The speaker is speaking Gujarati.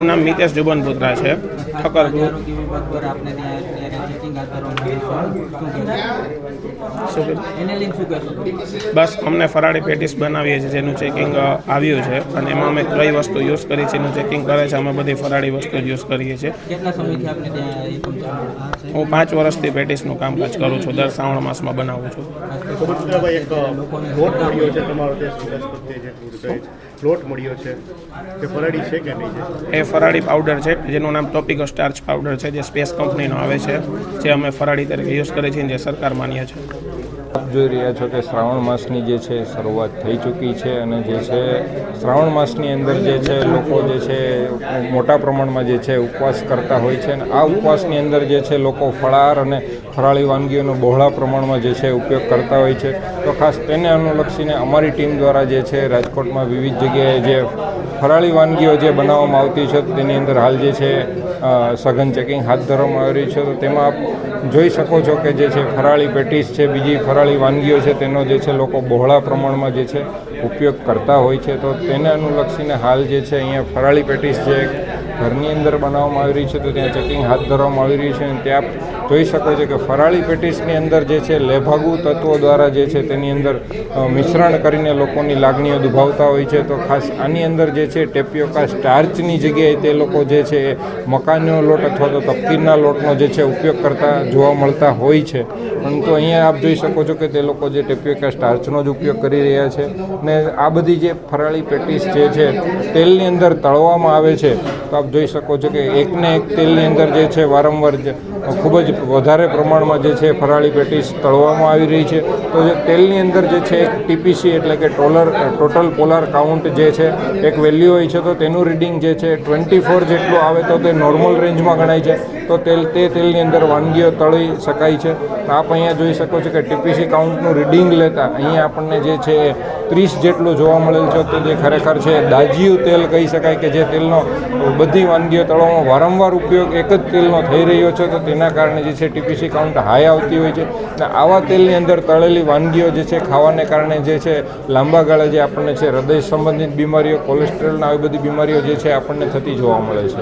નામ મિતેશ જુબનપુત્રા છે ઠક્કર ગ્રુપ। બસ અમને ફરાળી પેટીસ બનાવીએ છીએ જેનું ચેકિંગ આવ્યું છે અને એમાં અમે કઈ વસ્તુ યુઝ કરી છે એનું ચેકિંગ કરે છે। અમે બધી ફરાળી વસ્તુ યુઝ કરીએ છીએ। હું 5 વર્ષથી પેટીસનું કામકાજ કરું છું। દર શ્રાવણ માસમાં બનાવું છું। લોટ મળ્યો છે કે ફરાળી છે કે નહીં છે? એ ફરાળી પાવડર છે જેનું નામ ટોપિકો સ્ટાર્ચ પાવડર છે, જે સ્પેસ કંપનીનો આવે છે, જે અમે ફરાળી તરીકે યુઝ કરીએ છીએ, જે સરકાર માન્ય છે। જોઈ રહ્યા છો કે શ્રાવણ માસની જે છે શરૂઆત થઈ ચૂકી છે અને જે છે શ્રાવણ માસની અંદર જે છે લોકો જે છે મોટા પ્રમાણમાં જે છે ઉપવાસ કરતા હોય છે અને આ ઉપવાસની અંદર જે છે લોકો ફળાર અને ફરાળી વાનગીઓનો બહોળા પ્રમાણમાં જે છે ઉપયોગ કરતા હોય છે। તો ખાસ તેને અનુલક્ષીને અમારી ટીમ દ્વારા જે છે રાજકોટમાં વિવિધ જગ્યાએ જે ફરાળી વાનગીઓ જે બનાવવામાં આવતી છે તેની અંદર હાલ જે છે સઘન ચેકિંગ હાથ ધરવામાં આવી રહ્યું છે। તો તેમાં આપ જોઈ શકો છો કે જે છે ફરાળી પેટીસ છે, બીજી ફરાળી વાનગીઓ છે, તેનો જે છે લોકો બહોળા પ્રમાણમાં જે છે ઉપયોગ કરતા હોય છે। તો તેને અનુલક્ષીને હાલ જે છે અહીંયા ફરાળી પેટીસ જે ઘરની અંદર બનાવવામાં આવી રહી છે તો ત્યાં ચેકિંગ હાથ ધરવામાં આવી રહ્યું છે અને ત્યાં જોઈ શકો છો કે ફરાળી પેટીસની અંદર જે છે લેભાગુ તત્વો દ્વારા જે છે તેની અંદર મિશ્રણ કરીને લોકોની લાગણીઓ દુભાવતા હોય છે। તો ખાસ આની અંદર જે છે ટેપિયોકા સ્ટાર્ચની જગ્યાએ તે લોકો જે છે મકાઈનો લોટ અથવા તો તપકીરના લોટનો જે છે ઉપયોગ કરતા જોવા મળતા હોય છે, પરંતુ અહીંયા આપ જોઈ શકો છો કે તે લોકો જે ટેપિયોકા સ્ટાર્ચનો જ ઉપયોગ કરી રહ્યા છે અને આ બધી જે ફરાળી પેટીસ જે છે તેલની અંદર તળવામાં આવે છે તો આપ જોઈ શકો છો કે એકને એક તેલની અંદર જે છે વારંવાર ખૂબ જ વધારે પ્રમાણમાં જે છે ફરાળી પેટીસ તળવામાં આવી રહી છે। તો જે તેલની અંદર જે છે એક ટીપીસી એટલે કે ટોટલ પોલાર કાઉન્ટ જે છે એક વેલ્યુ હોય છે, તો તેનું રીડિંગ જે છે 24 જેટલું આવે તો તે નોર્મલ રેન્જમાં ગણાય છે। તો તે તેલની અંદર વાનગીઓ તળી શકાય છે। તો આપ અહીંયા જોઈ શકો છો કે ટીપીસી કાઉન્ટનું રીડિંગ લેતા અહીંયા આપણને જે છે 30 જેટલું જોવા મળેલ છે, તો જે ખરેખર છે દાજીયું તેલ કહી શકાય કે જે તેલનો બધી વાનગીઓ તળવામાં વારંવાર ઉપયોગ એક જ તેલનો થઈ રહ્યો છે, તો તેના કારણે જે છે ટીપીસી કાઉન્ટ હાઈ આવતી હોય છે અને આવા તેલની અંદર તળેલી વાનગીઓ જે છે ખાવાને કારણે જે છે લાંબા ગાળે જે આપણને છે હૃદય સંબંધિત બીમારીઓ, કોલેસ્ટ્રોલના આવી બધી બીમારીઓ જે છે આપણને થતી જોવા મળે છે।